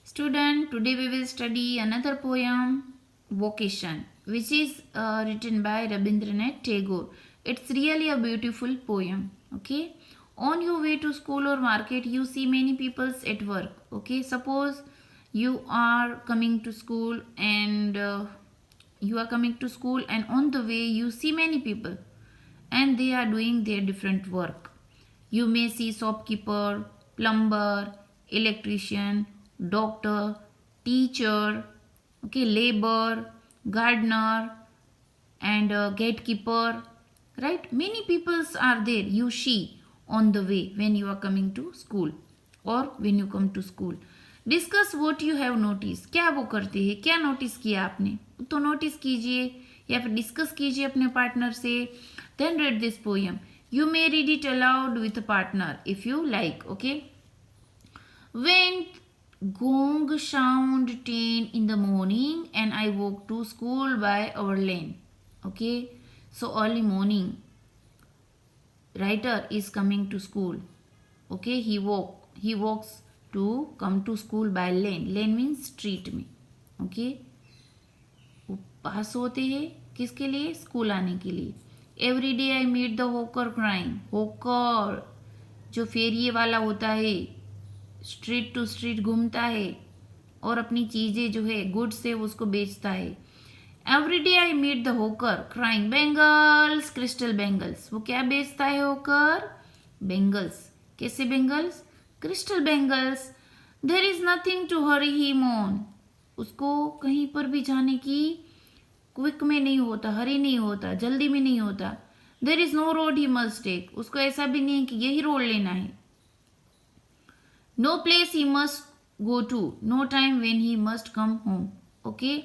Student, today we will study another poem, Vocation, which is written by Rabindranath Tagore. It's really a beautiful poem. Okay. On your way to school or market, you see many people at work. Okay. Suppose you are coming to school and on the way you see many people and they are doing their different work. You may see shopkeeper, plumber, electrician, doctor, teacher, okay, labor, gardener, and gatekeeper, right? Many peoples are there you see on the way when you are coming to school or when you come to school. Discuss what you have notice, क्या वो करते हैं, क्या notice किया आपने, तो notice कीजिए या फिर डिस्कस कीजिए अपने पार्टनर से. Then read this poem. You may read it aloud with a partner if you like, okay? When gong sound 10 in the morning and I walk to school by our lane, okay? So early morning, writer is coming to school, okay? He walks to come to school by lane. Lane means street में, okay? वो पास होते हैं किसके लिए, school आने के लिए. Every day I meet the hawker crying. Hawker जो फेरिए वाला होता है, स्ट्रीट टू स्ट्रीट घूमता है और अपनी चीज़ें जो है गुड्स है उसको बेचता है. Every day I meet the hawker crying bangles crystal bangles. वो क्या बेचता है होकर, बेंगल्स. कैसे bangles, crystal bangles. There is nothing to hurry him on. उसको कहीं पर भी जाने की क्विक में नहीं होता, हरी नहीं होता, जल्दी में नहीं होता. There is no road he must take. उसको ऐसा भी नहीं है कि यही रोड लेना है. No place he must go to, no time when he must come home. Okay,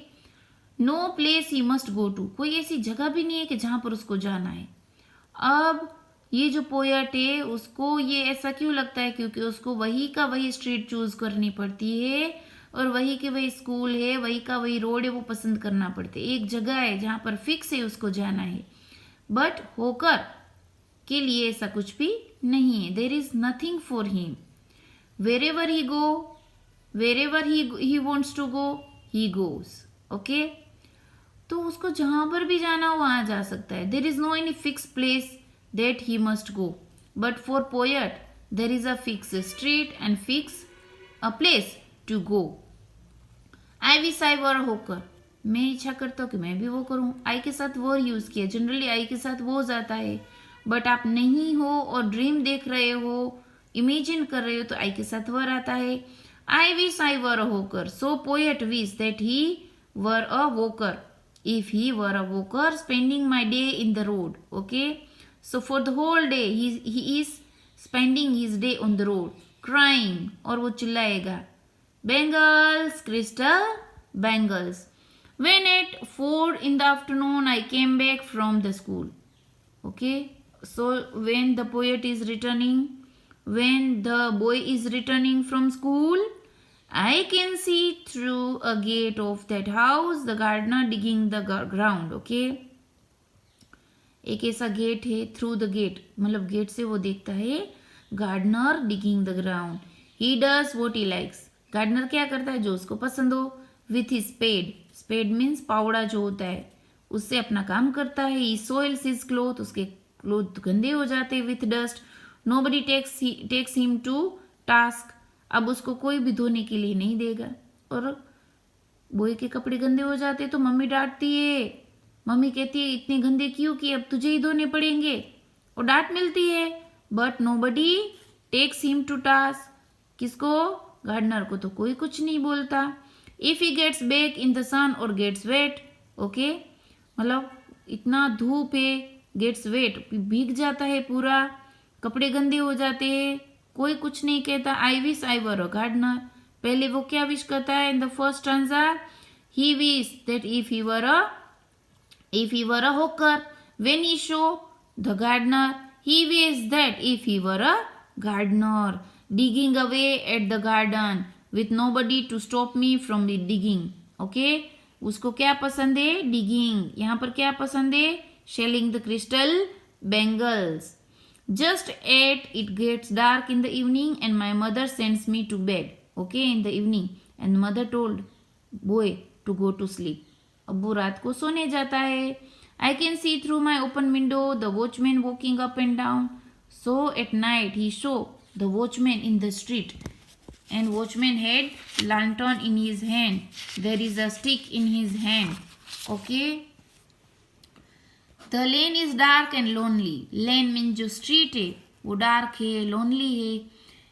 no place he must go to. कोई ऐसी जगह भी नहीं है कि जहां पर उसको जाना है. अब ये जो पोएट है उसको ये ऐसा क्यों लगता है, क्योंकि उसको वही का वही स्ट्रीट चूज करनी पड़ती है और वही के वही स्कूल है, वही का वही रोड है, वो पसंद करना पड़ता है. एक जगह है जहां पर फिक्स है उसको जाना है. बट होकर के लिए ऐसा कुछ भी नहीं है. There is nothing for him. Wherever he go, wherever he wants to go, he goes. Okay, तो उसको जहां पर भी जाना हो वहां जा सकता है. There is no any fix place that he must go. But for poet there is a fix street and fix a place to go. I wish I were hawker. मैं इच्छा करता हूँ कि मैं भी वो करूँ. आई के साथ वो यूज किया, जनरली आई के साथ वो जाता है. बट आप नहीं हो और ड्रीम देख रहे हो, इमेजिन कर रहे हो, तो आई के साथ वर आता है. आई wish I were a hawker. So poet wish that he were a hawker. If he were a hawker spending my day in the road. Okay, so for the whole day he is spending his day on the road crying. और वो चिल्लाएगा Bengals, crystal bangles. When at 4 in the afternoon I came back from the school. Okay, so when the poet is returning, when the boy is returning from school, I can see through a gate of that house the gardener digging the ground. Okay, एक ऐसा gate है, through the gate मतलब gate से वो देखता है gardener digging the ground. He does what he likes. Gardener क्या करता है, जो उसको पसंद हो. With his spade. Spade means पावड़ा जो होता है, उससे अपना काम करता है. He soils his cloth. उसके क्लोथ गंदे हो जाते हैं with dust. Nobody takes him to task. अब उसको कोई भी धोने के लिए नहीं देगा. और बॉय के कपड़े गंदे हो जाते तो मम्मी डांटती है. मम्मी कहती है इतने गंदे क्यों किए, अब तुझे ही धोने पड़ेंगे, और डांट मिलती है. But nobody takes him to task. किसको, गार्डनर को तो कोई कुछ नहीं बोलता. If he gets back in the sun और गेट्स वेट. ओके, मतलब इतना धूप है, गेट्स वेट भीग जाता है पूरा, कपड़े गंदे हो जाते हैं, कोई कुछ नहीं कहता. I wish I were a gardener. पहले वो क्या विश करता है, in the first answer he wish that if he were a hawker. When he show the gardener he wish that if he were a gardener. Digging away at the garden with nobody to stop me from the digging. Okay, उसको क्या पसंद है, digging. यहाँ पर क्या पसंद है, shelling the crystal bangles. Just at it gets dark in the evening and my mother sends me to bed. Okay, in the evening and mother told boy to go to sleep. अब वो रात को सोने जाता है. I can see through my open window the watchman walking up and down. So at night he show the watchman in the street. And watchman had lantern in his hand. There is a stick in his hand. Okay. The lane is dark and lonely. Lane means जो street है वो dark है, lonely है.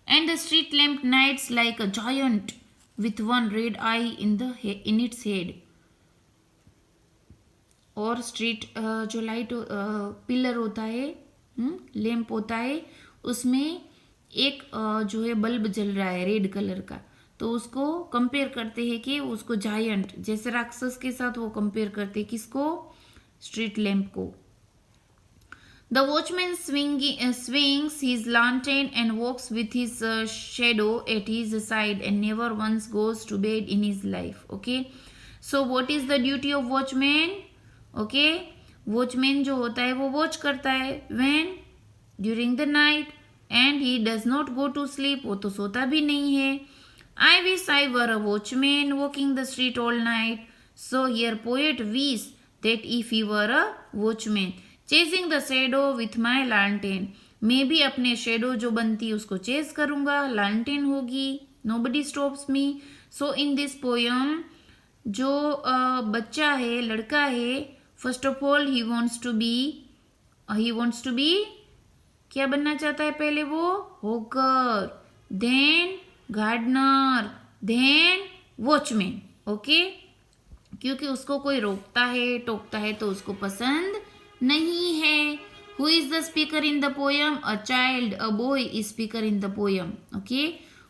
And the street lamp nights like a giant with one red eye in its head. और street जो light pillar होता है, lamp होता है, उसमें एक जो है बल्ब जल रहा है रेड कलर का. तो उसको कंपेयर करते हैं कि उसको जायंट जैसे राक्षस के साथ वो कंपेयर करते हैं. किसको? स्ट्रीट लैम्प को. The watchman swings his lantern and walks with his shadow at his side and never once goes to bed in his life. Okay, so what is the duty of watchman? Okay, watchman जो होता है वो watch करता है when during the night and he does not go to sleep. वो तो सोता भी नहीं है. I wish I were a watchman walking the street all night. So here poet wish that if he were a watchman chasing the shadow with my lantern. मैं भी अपने shadow जो बनती उसको चेस करूँगा. lantern होगी. Nobody stops me. So in this poem जो बच्चा है, लड़का है, first of all he wants to be क्या बनना चाहता है? पहले वो hawker, then gardener, then watchman. Okay, क्योंकि उसको कोई रोकता है, टोकता है तो उसको पसंद नहीं है. Who is the speaker in the poem? A child, a boy is speaker in the poem. Okay,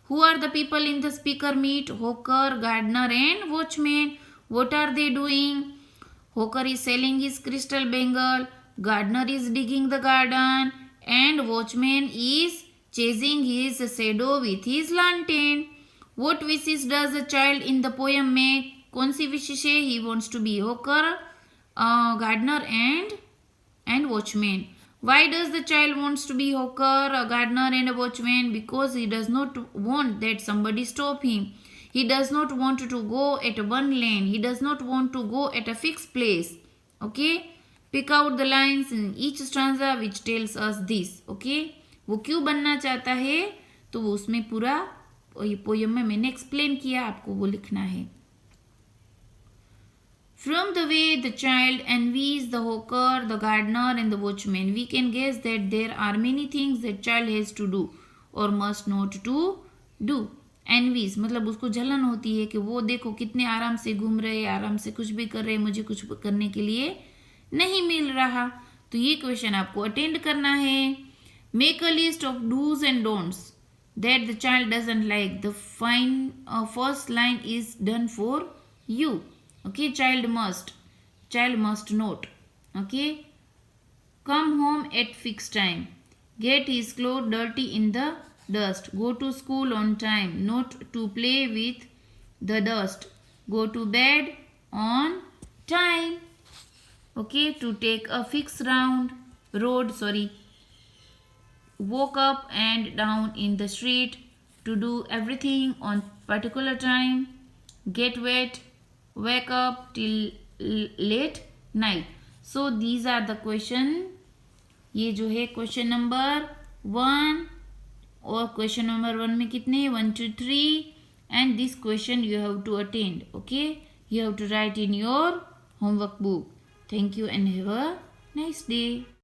who are the people in the speaker meet? Hawker, gardener and watchman. What are they doing? Hawker is selling his crystal bangle. Gardener is digging the garden. And watchman is chasing his shadow with his lantern. What wishes does a child in the poem make? कौन सी विशेष है? He wants to be hawker, gardener and watchman. Why does the child wants to be hawker, a gardener and a watchman? Because he does not want that somebody stop him. He does not want to go at one lane. He does not want to go at a fixed place. Okay. Pick out the lines in each stanza which tells us this. Okay, वो क्यों बनना चाहता है तो वो उसमें पूरा poem में मैंने एक्सप्लेन किया, आपको वो लिखना है. From the way the child envies the hawker, the gardener and the watchman, we can guess that there are many things that child has to do or must not to do. Envies मतलब उसको जलन होती है कि वो देखो कितने आराम से घूम रहे, आराम से कुछ भी कर रहे, मुझे कुछ करने के लिए नहीं मिल रहा. तो ये क्वेश्चन आपको अटेंड करना है. Make a list of dos and don'ts that the child doesn't like. The first line is done for you. Okay, child must note. Okay, come home at fix time. Get his cloth dirty in the dust. Go to school on time, not to play with the dust. Go to bed on time. Okay, to take a fixed road, walk up and down in the street, to do everything on particular time, get wet, wake up till late night. So these are the question. ये जो है question number 1 और question number 1 में कितने 1 2 3 and this question you have to attend. Okay, you have to write in your homework book. Thank you and have a nice day.